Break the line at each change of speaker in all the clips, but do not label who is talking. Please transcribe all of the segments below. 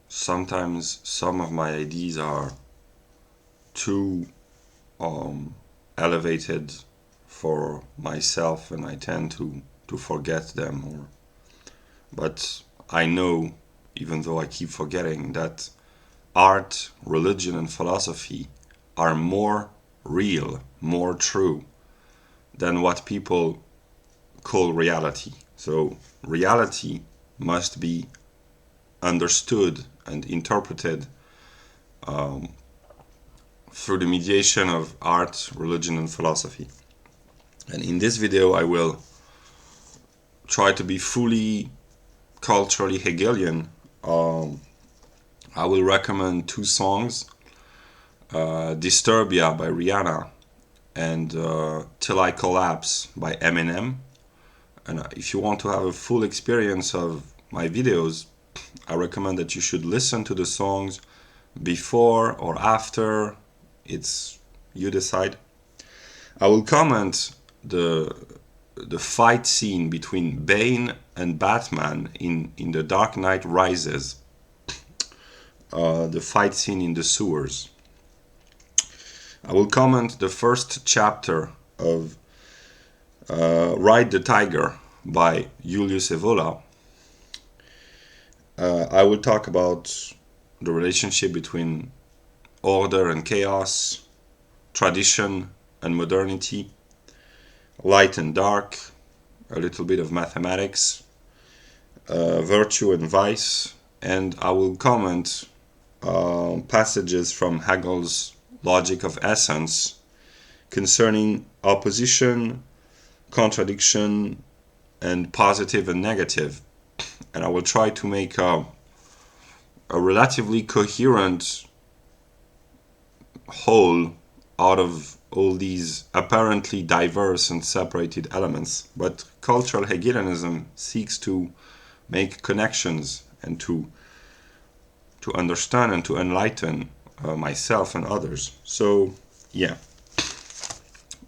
Sometimes some of my ideas are too elevated for myself, and I tend to forget them. But I know, even though I keep forgetting, that art, religion, and philosophy are more real, more true than what people call reality. So reality must be understood and interpreted through the mediation of art, religion, and philosophy. And in this video, I will try to be fully culturally Hegelian. I will recommend two songs, Disturbia by Rihanna and Till I Collapse by Eminem. And if you want to have a full experience of my videos, I recommend that you should listen to the songs before or after. You decide. I will comment the fight scene between Bane and Batman in The Dark Knight Rises, the fight scene in the sewers. I will comment the first chapter of Ride the Tiger by Julius Evola. I will talk about the relationship between order and chaos, tradition and modernity, light and dark, a little bit of mathematics, virtue and vice, and I will comment passages from Hegel's Logic of Essence concerning opposition, contradiction, and positive and negative. And I will try to make a relatively coherent whole out of all these apparently diverse and separated elements. But cultural Hegelianism seeks to make connections and to understand and to enlighten myself and others. So yeah,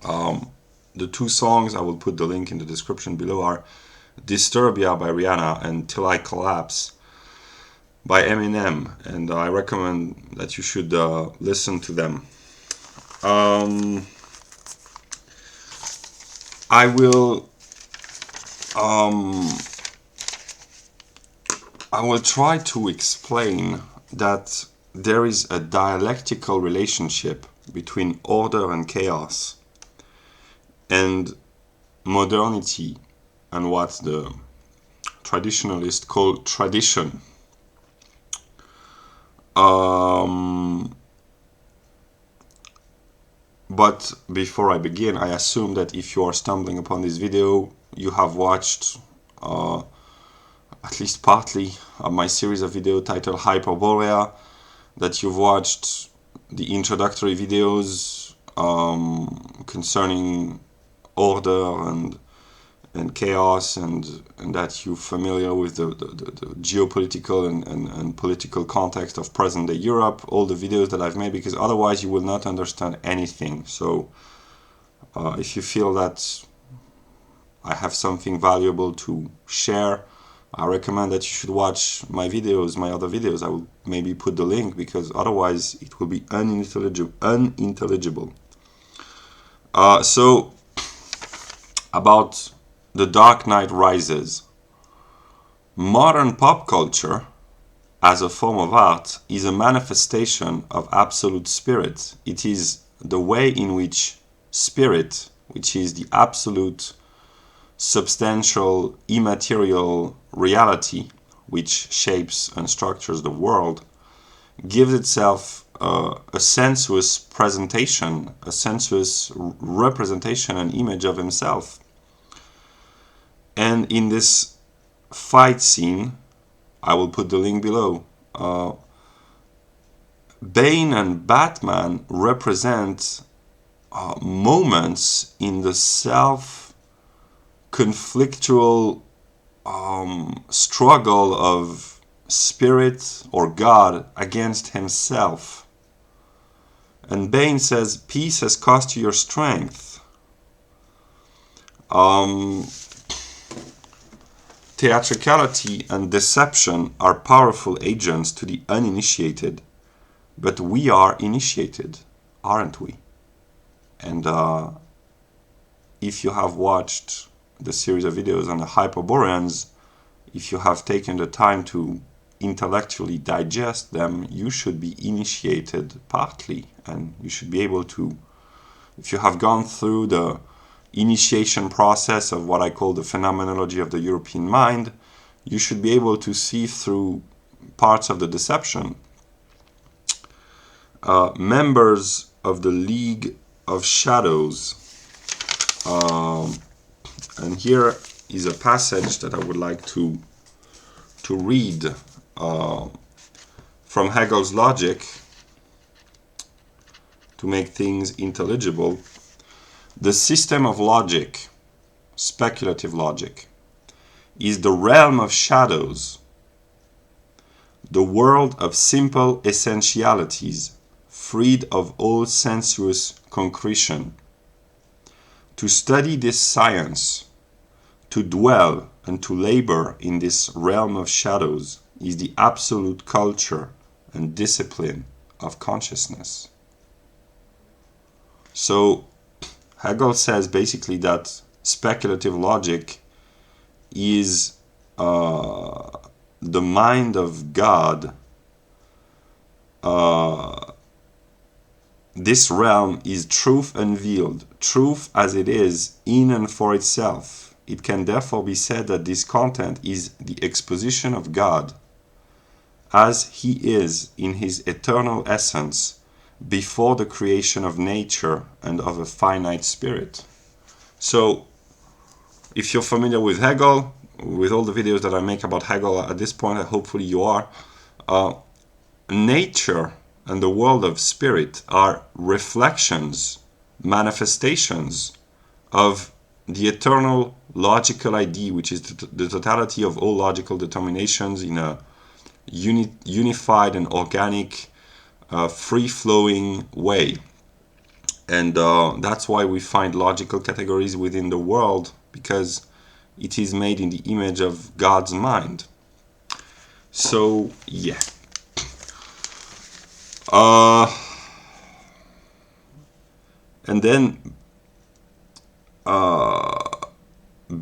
the two songs, I will put the link in the description below, are Disturbia by Rihanna and Till I Collapse by Eminem, and I recommend that you should listen to them. I will try to explain that there is a dialectical relationship between order and chaos and modernity and what the traditionalists call tradition. But before I begin, I assume that if you are stumbling upon this video, you have watched at least partly my series of videos titled Hyperborea, that you've watched the introductory videos concerning order and chaos, and that you're familiar with the geopolitical and political context of present-day Europe, all the videos that I've made, because otherwise you will not understand anything. So if you feel that I have something valuable to share, I recommend that you should watch my videos, my other videos. I will maybe put the link, because otherwise it will be unintelligible. So about The Dark Knight Rises. Modern pop culture, as a form of art, is a manifestation of absolute spirit. It is the way in which spirit, which is the absolute, substantial, immaterial reality which shapes and structures the world, gives itself a sensuous presentation, a sensuous representation and image of himself. And in this fight scene, I will put the link below, Bane and Batman represent moments in the self-conflictual struggle of spirit or God against himself. And Bane says, peace has cost you your theatricality and deception are powerful agents to the uninitiated, but we are initiated, aren't we? And if you have watched the series of videos on the Hyperboreans, if you have taken the time to intellectually digest them, you should be initiated partly, and you should be able to, if you have gone through the initiation process of what I call the phenomenology of the European mind, you should be able to see through parts of the deception. Members of the League of Shadows, and here is a passage that I would like to read from Hegel's logic to make things intelligible. The system of logic, speculative logic, is the realm of shadows, the world of simple essentialities, freed of all sensuous concretion. To study this science, to dwell and to labor in this realm of shadows, is the absolute culture and discipline of consciousness. So Hegel says basically that speculative logic is the mind of God. This realm is truth unveiled, truth as it is in and for itself. It can therefore be said that this content is the exposition of God as he is in his eternal essence before the creation of nature and of a finite spirit. So, if you're familiar with Hegel, with all the videos that I make about Hegel at this point, hopefully you are, nature and the world of spirit are reflections, manifestations of the eternal logical idea, which is the totality of all logical determinations in a unified and organic, free-flowing way. And that's why we find logical categories within the world, because it is made in the image of God's mind. So, yeah. And then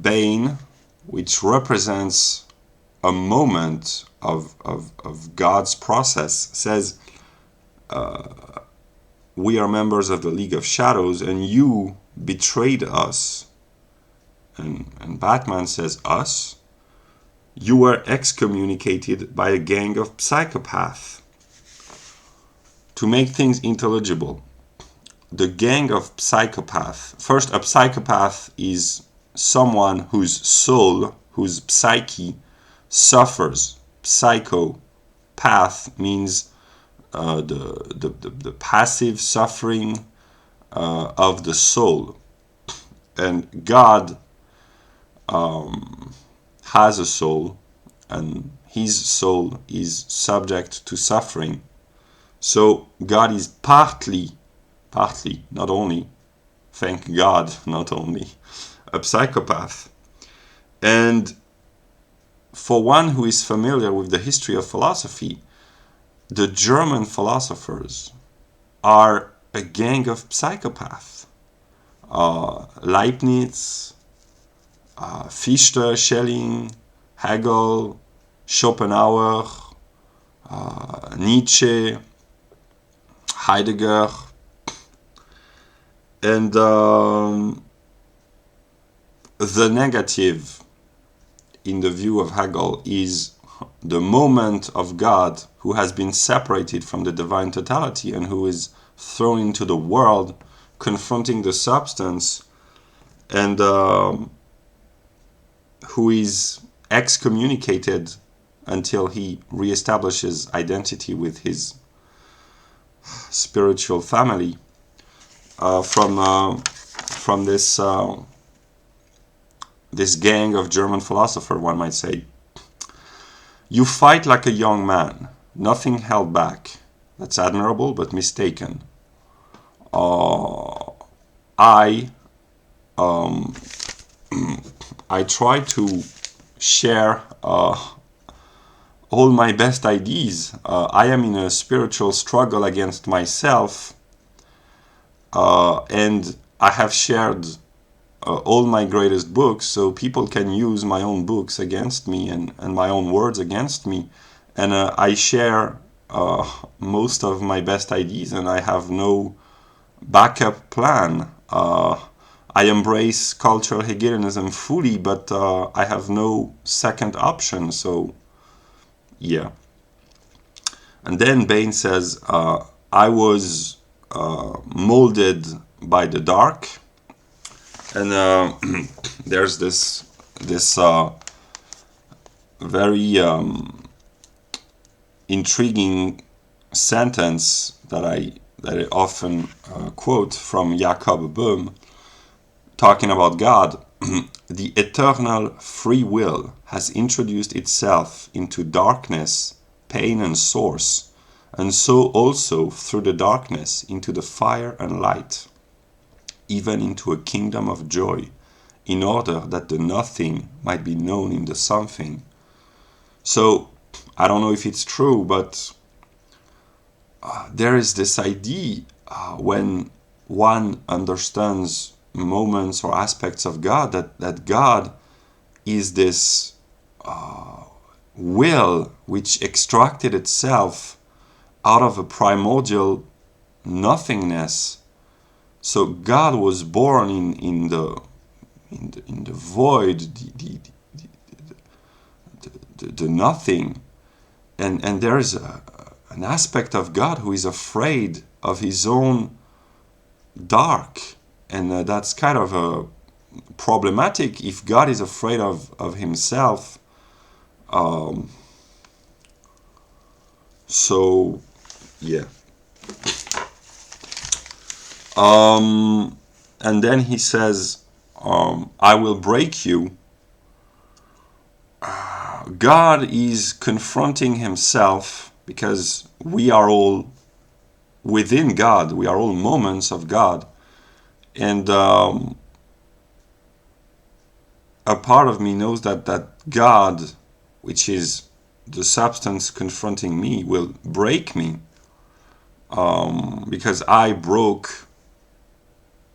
Bane, which represents a moment of God's process, says, we are members of the League of Shadows, and you betrayed us. And Batman says, us? You were excommunicated by a gang of psychopaths. To make things intelligible, the gang of psychopaths. First, a psychopath is someone whose soul, whose psyche suffers. Psychopath means the passive suffering of the soul. And God has a soul, and his soul is subject to suffering. So God is partly, not only, thank God, not only, a psychopath. And for one who is familiar with the history of philosophy, the German philosophers are a gang of psychopaths. Leibniz, Fichte, Schelling, Hegel, Schopenhauer, Nietzsche, Heidegger, and the negative in the view of Hegel is the moment of God who has been separated from the divine totality and who is thrown into the world, confronting the substance, and who is excommunicated until he reestablishes identity with his spiritual family from this this gang of German philosophers, one might say. You fight like a young man, nothing held back. That's admirable, but mistaken. I try to share all my best ideas. I am in a spiritual struggle against myself, and I have shared all my greatest books, so people can use my own books against me and my own words against me. And I share most of my best ideas, and I have no backup plan. I embrace cultural Hegelianism fully, but I have no second option, so yeah. And then Bane says, I was molded by the dark. And there's this very intriguing sentence that I often quote from Jacob Boehme, talking about God. The eternal free will has introduced itself into darkness, pain and source, and so also through the darkness into the fire and light, even into a kingdom of joy, in order that the nothing might be known in the something. So, I don't know if it's true, but there is this idea when one understands moments or aspects of God, that God is this will which extracted itself out of a primordial nothingness. So God was born in the void, the nothing, and there is an aspect of God who is afraid of his own dark, and that's kind of problematic if God is afraid of himself. So yeah. And then he says, I will break you. God is confronting himself, because we are all within God. We are all moments of God. And a part of me knows that God, which is the substance confronting me, will break me. Because I broke,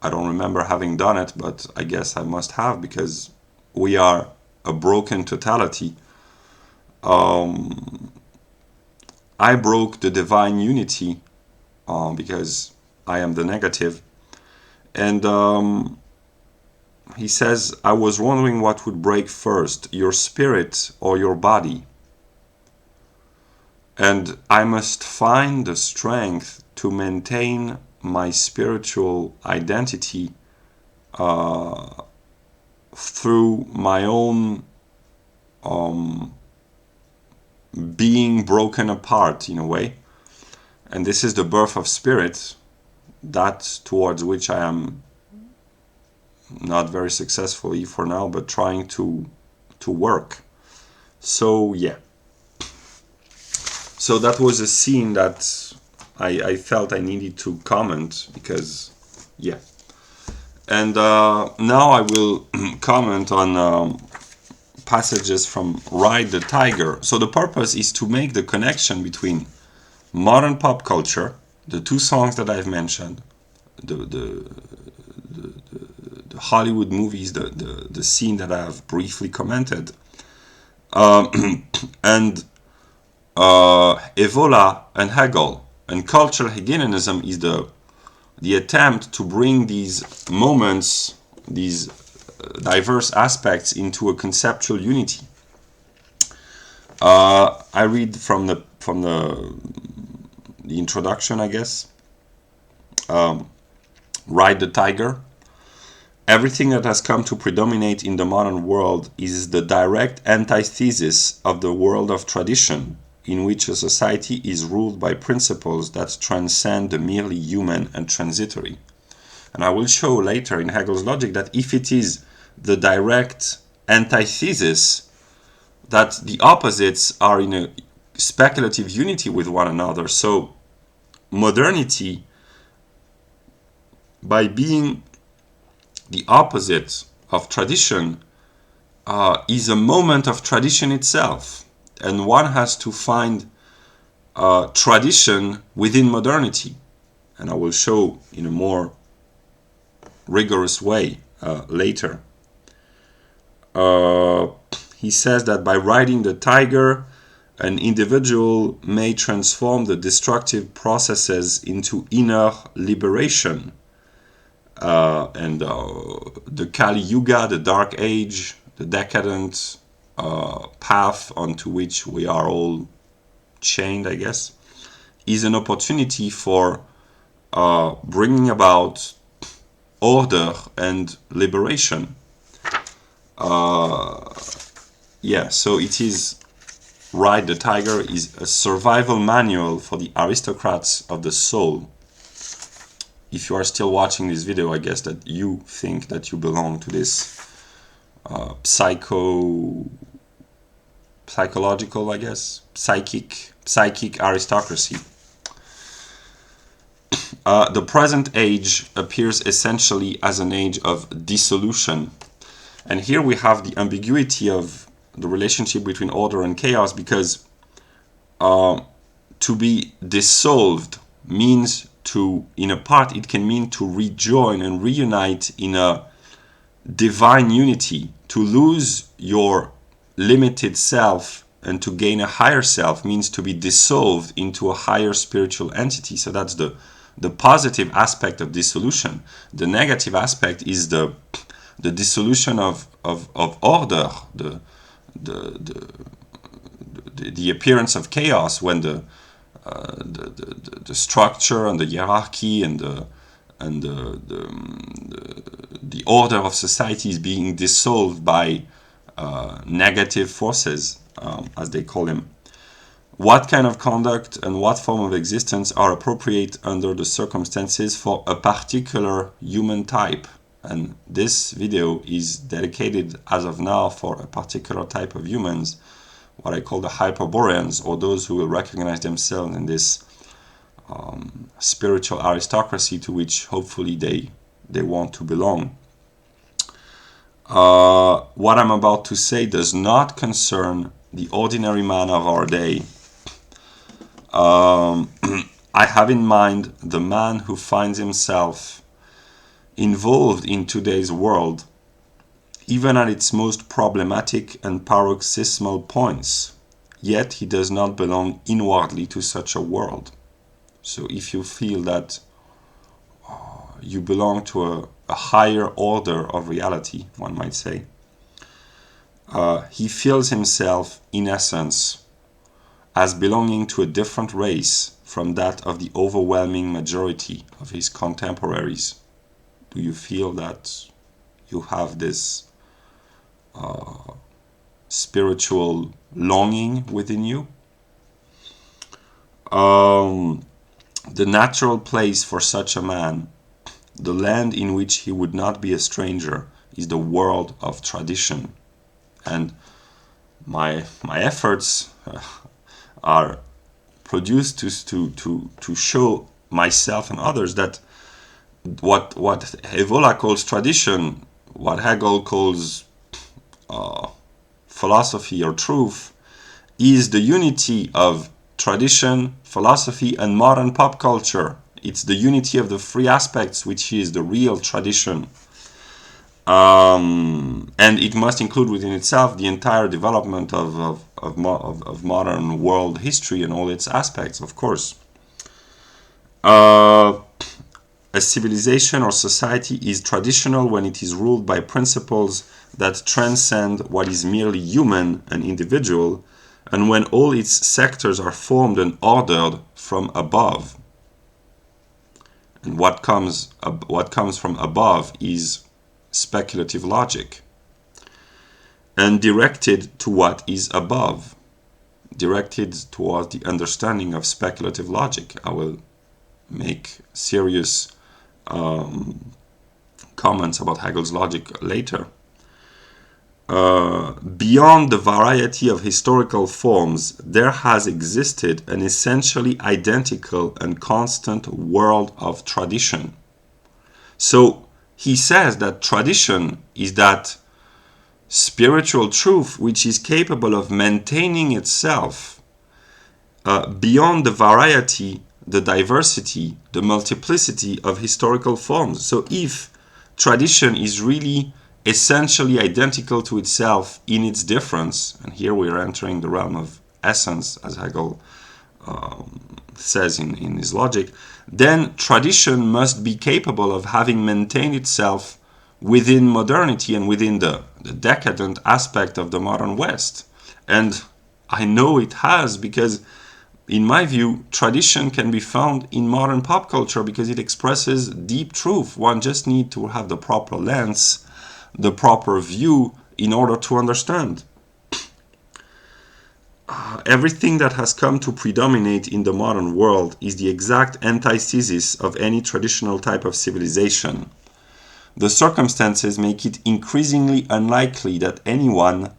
I don't remember having done it, but I guess I must have, because we are a broken totality. I broke the divine unity because I am the negative. And he says, I was wondering what would break first, your spirit or your body. And I must find the strength to maintain my spiritual identity through my own being broken apart in a way. And this is the birth of spirit, that towards which I am not very successfully for now, but trying to work. So yeah. So that was a scene that I felt I needed to comment, because yeah. And now I will comment on passages from Ride the Tiger. So the purpose is to make the connection between modern pop culture, the two songs that I've mentioned, the Hollywood movies, the scene that I have briefly commented, and Evola and Hegel. And cultural Hegelianism is the attempt to bring these moments, these diverse aspects, into a conceptual unity. I read from the introduction, I guess. Ride the Tiger. Everything that has come to predominate in the modern world is the direct antithesis of the world of tradition, in which a society is ruled by principles that transcend the merely human and transitory. And I will show later in Hegel's logic that if it is the direct antithesis, that the opposites are in a speculative unity with one another. So modernity, by being the opposite of tradition, is a moment of tradition itself, and one has to find tradition within modernity, and I will show in a more rigorous way later. He says that by riding the tiger, an individual may transform the destructive processes into inner liberation. And the Kali Yuga, the Dark Age, the decadent path onto which we are all chained, I guess, is an opportunity for bringing about order and liberation. Yeah, so it is Ride the Tiger is a survival manual for the aristocrats of the soul. If you are still watching this video, I guess that you think that you belong to this psychological, I guess, psychic aristocracy. The present age appears essentially as an age of dissolution. And here we have the ambiguity of the relationship between order and chaos, because to be dissolved means to, in a part, it can mean to rejoin and reunite in a divine unity. To lose your limited self and to gain a higher self means to be dissolved into a higher spiritual entity. So that's the positive aspect of dissolution. The negative aspect is the dissolution of order, the appearance of chaos, when the structure and the hierarchy and the order of society is being dissolved by negative forces, as they call them. What kind of conduct and what form of existence are appropriate under the circumstances for a particular human type? And this video is dedicated as of now for a particular type of humans, what I call the Hyperboreans, or those who will recognize themselves in this spiritual aristocracy to which hopefully they want to belong. What I'm about to say does not concern the ordinary man of our day. I have in mind the man who finds himself involved in today's world, even at its most problematic and paroxysmal points, yet he does not belong inwardly to such a world. So if you feel that you belong to a higher order of reality, one might say, he feels himself, in essence, as belonging to a different race from that of the overwhelming majority of his contemporaries. Do you feel that you have this spiritual longing within you? The natural place for such a man, the land in which he would not be a stranger, is the world of tradition. And my efforts are produced to show myself and others that what Evola calls tradition, what Hegel calls philosophy or truth, is the unity of tradition, philosophy, and modern pop culture. It's the unity of the three aspects, which is the real tradition. And it must include within itself the entire development of modern world history and all its aspects, of course. A civilization or society is traditional when it is ruled by principles that transcend what is merely human and individual, and when all its sectors are formed and ordered from above. And what comes from above is speculative logic, and directed to what is above, directed towards the understanding of speculative logic. I will make serious comments about Hegel's logic later. Beyond the variety of historical forms, there has existed an essentially identical and constant world of tradition. So he says that tradition is that spiritual truth which is capable of maintaining itself beyond the variety, the diversity, the multiplicity of historical forms. So if tradition is really essentially identical to itself in its difference, and here we're entering the realm of essence, as Hegel says in his logic, then tradition must be capable of having maintained itself within modernity and within the decadent aspect of the modern West. And I know it has, because in my view, tradition can be found in modern pop culture because it expresses deep truth. One just needs to have the proper lens, the proper view in order to understand. Everything that has come to predominate in the modern world is the exact antithesis of any traditional type of civilization. The circumstances make it increasingly unlikely that anyone,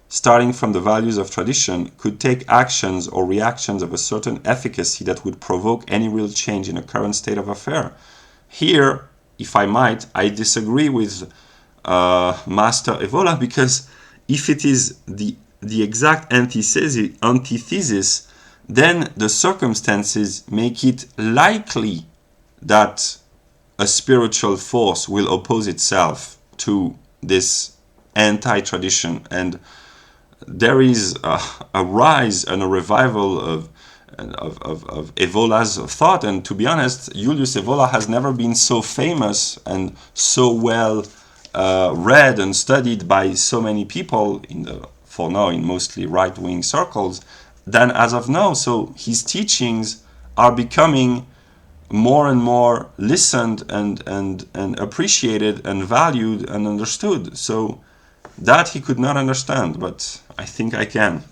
starting from the values of tradition, could take actions or reactions of a certain efficacy that would provoke any real change in a current state of affair. Here, if I might, I disagree with Master Evola, because if it is the exact antithesis, then the circumstances make it likely that a spiritual force will oppose itself to this anti-tradition, and there is a rise and a revival of Evola's thought. And to be honest, Julius Evola has never been so famous and so well read and studied by so many people for now in mostly right-wing circles than as of now. So his teachings are becoming more and more listened and appreciated and valued and understood. So that he could not understand, but I think I can.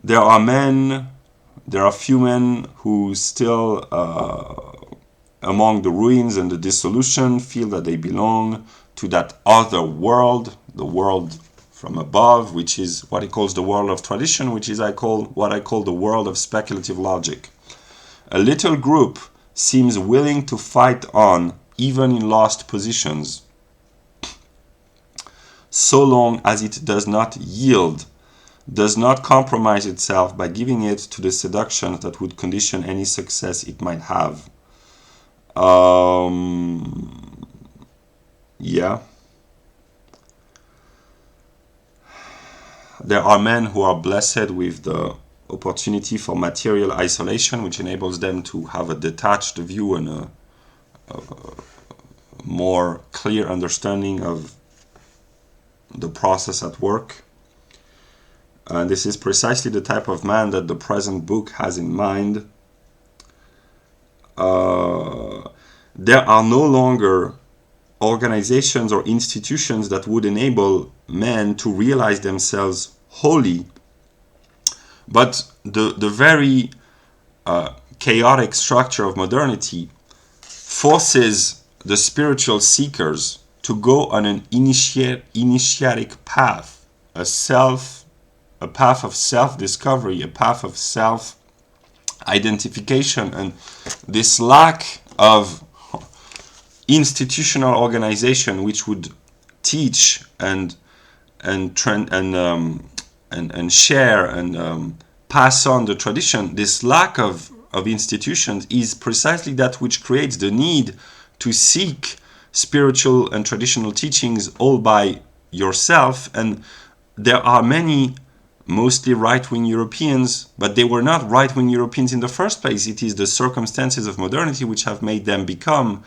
There are few men who still, among the ruins and the dissolution, feel that they belong to that other world, the world from above, which is what he calls the world of tradition, which is what I call the world of speculative logic. A little group seems willing to fight on, even in lost positions, so long as it does not yield, does not compromise itself by giving it to the seductions that would condition any success it might have. Yeah. There are men who are blessed with the opportunity for material isolation, which enables them to have a detached view and a more clear understanding of the process at work. And this is precisely the type of man that the present book has in mind. There are no longer organizations or institutions that would enable men to realize themselves wholly, but the very chaotic structure of modernity forces the spiritual seekers to go on an initiatic path, a path of self-discovery, a path of self-identification, and this lack of institutional organization which would teach and share and pass on the tradition, this lack of institutions is precisely that which creates the need to seek spiritual and traditional teachings all by yourself. And there are many, mostly right-wing Europeans, but they were not right-wing Europeans in the first place. It is the circumstances of modernity which have made them become,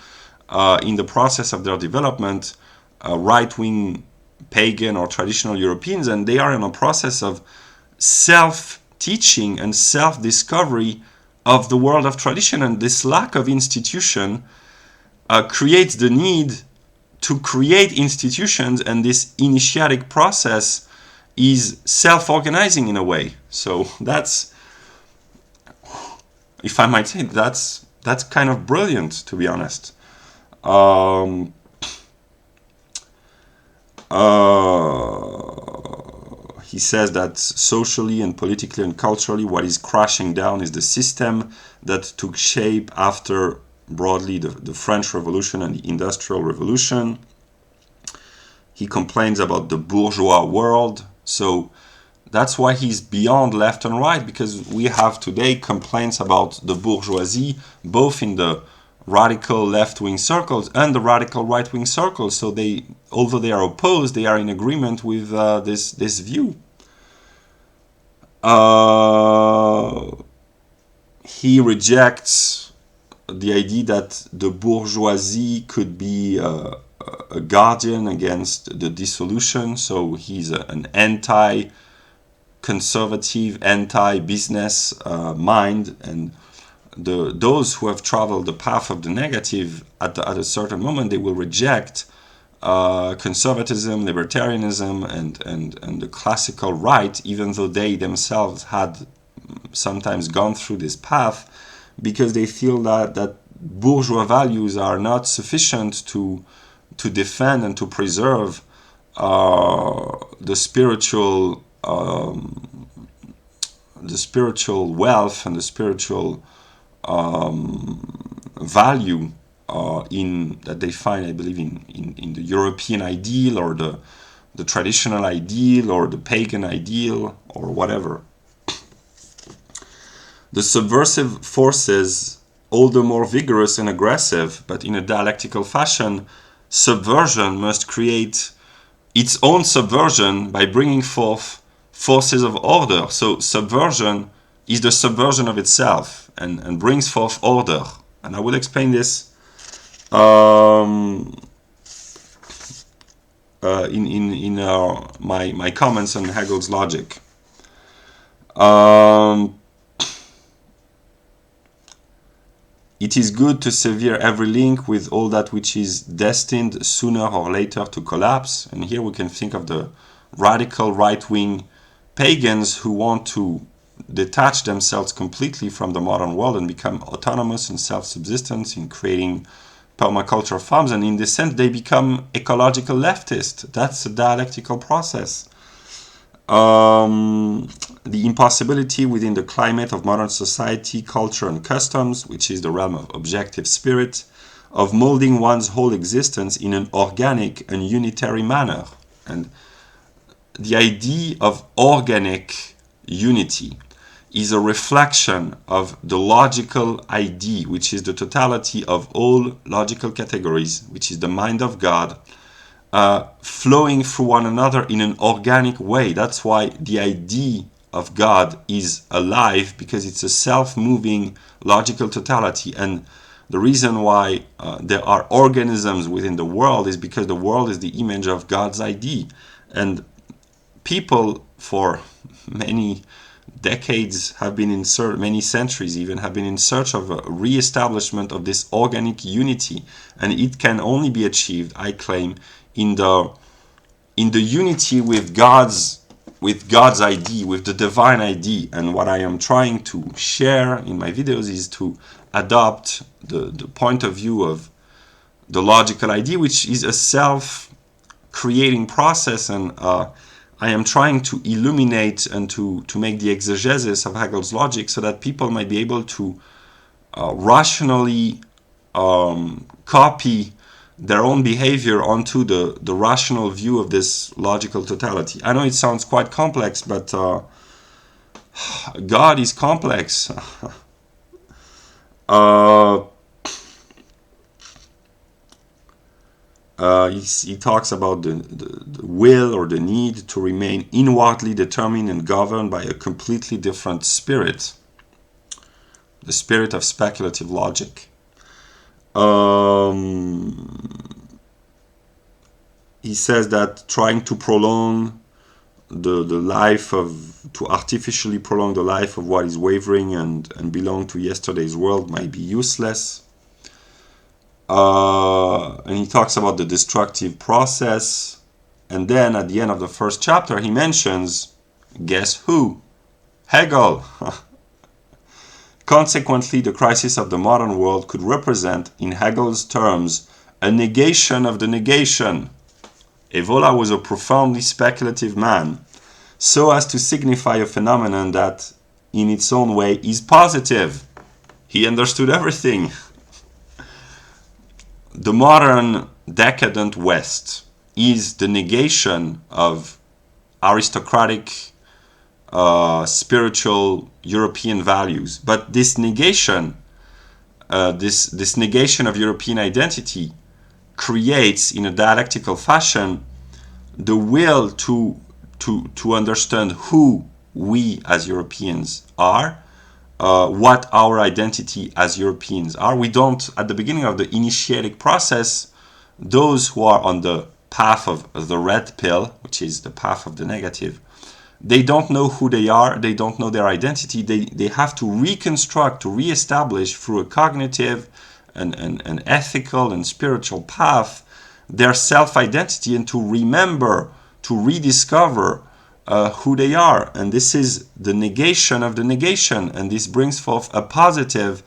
in the process of their development, right-wing pagan or traditional Europeans, and they are in a process of self-teaching and self-discovery of the world of tradition. And this lack of institution creates the need to create institutions, and this initiatic process is self-organizing in a way. So that's, if I might say, that's kind of brilliant, to be honest. He says that socially and politically and culturally, what is crashing down is the system that took shape after broadly the French Revolution and the Industrial Revolution. He complains about the bourgeois world. So that's why he's beyond left and right, because we have today complaints about the bourgeoisie, both in the radical left-wing circles and the radical right-wing circles. So they, although they are opposed, they are in agreement with this view. He rejects the idea that the bourgeoisie could be a guardian against the dissolution. So he's an anti-conservative, anti-business mind, and those who have traveled the path of the negative at a certain moment, they will reject conservatism, libertarianism, and the classical right, even though they themselves had sometimes gone through this path, because they feel that bourgeois values are not sufficient to defend and to preserve the spiritual wealth and the spiritual value in that they find, I believe, in the European ideal, or the traditional ideal, or the pagan ideal, or whatever. The subversive forces, all the more vigorous and aggressive, but in a dialectical fashion, subversion must create its own subversion by bringing forth forces of order. So subversion is the subversion of itself and brings forth order. And I will explain this in my comments on Hegel's logic. It is good to sever every link with all that which is destined sooner or later to collapse. And here we can think of the radical right-wing pagans who want to detach themselves completely from the modern world and become autonomous and self-subsistent in creating permaculture farms. And in this sense, they become ecological leftists. That's a dialectical process. The impossibility within the climate of modern society, culture, and customs, which is the realm of objective spirit, of molding one's whole existence in an organic and unitary manner. And the idea of organic unity is a reflection of the logical idea, which is the totality of all logical categories, which is the mind of God, flowing through one another in an organic way. That's why the idea of God is alive, because it's a self-moving logical totality. And the reason why there are organisms within the world is because the world is the image of God's idea. And people for many decades have been in search, many centuries even, have been in search of a re-establishment of this organic unity. And it can only be achieved, I claim, in the unity with God's idea, with the divine idea. And what I am trying to share in my videos is to adopt the point of view of the logical idea, which is a self-creating process. And I am trying to illuminate and to make the exegesis of Hegel's logic so that people might be able to rationally copy their own behavior onto the rational view of this logical totality. I know it sounds quite complex, but God is complex. He talks about the will, or the need to remain inwardly determined and governed by a completely different spirit, the spirit of speculative logic. He says that trying to prolong to artificially prolong the life of what is wavering and belong to yesterday's world might be useless. And he talks about the destructive process. And then at the end of the first chapter, he mentions, guess who? Hegel. Consequently, the crisis of the modern world could represent, in Hegel's terms, a negation of the negation. Evola was a profoundly speculative man, so as to signify a phenomenon that, in its own way, is positive. He understood everything. the modern decadent West is the negation of aristocratic, spiritual European values. But this negation, this negation of European identity creates, in a dialectical fashion, the will to understand who we as Europeans are, what our identity as Europeans are. We don't, at the beginning of the initiatic process, those who are on the path of the red pill, which is the path of the negative, they don't know who they are, they don't know their identity, they have to reconstruct, to reestablish through a cognitive and ethical and spiritual path their self-identity, and to remember, to rediscover who they are. And this is the negation of the negation, and this brings forth a positive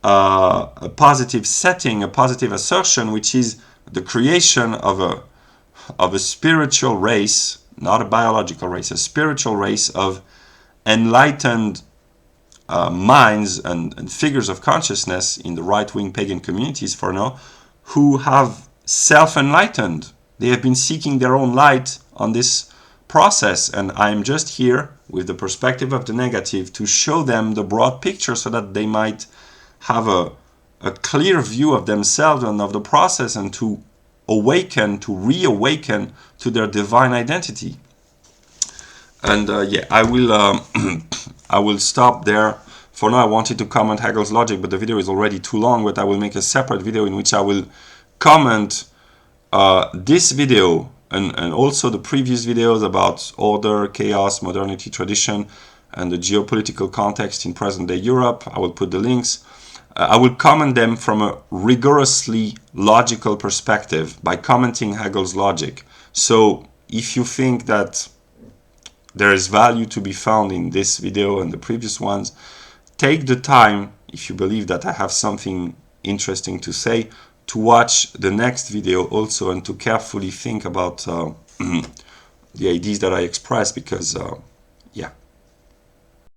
setting, a positive assertion, which is the creation of a spiritual race, not a biological race, a spiritual race of enlightened minds and figures of consciousness in the right-wing pagan communities for now, who have self-enlightened. They have been seeking their own light on this process, and I'm just here with the perspective of the negative to show them the broad picture so that they might have a clear view of themselves and of the process, and to awaken, to reawaken to their divine identity. And I will I will stop there. For now, I wanted to comment Hegel's logic, but the video is already too long. But I will make a separate video in which I will comment this video and also the previous videos about order, chaos, modernity, tradition, and the geopolitical context in present-day Europe. I will put the links. I will comment them from a rigorously logical perspective by commenting Hegel's logic. So if you think that there is value to be found in this video and the previous ones, take the time, if you believe that I have something interesting to say, to watch the next video also, and to carefully think about the ideas that I express, because yeah,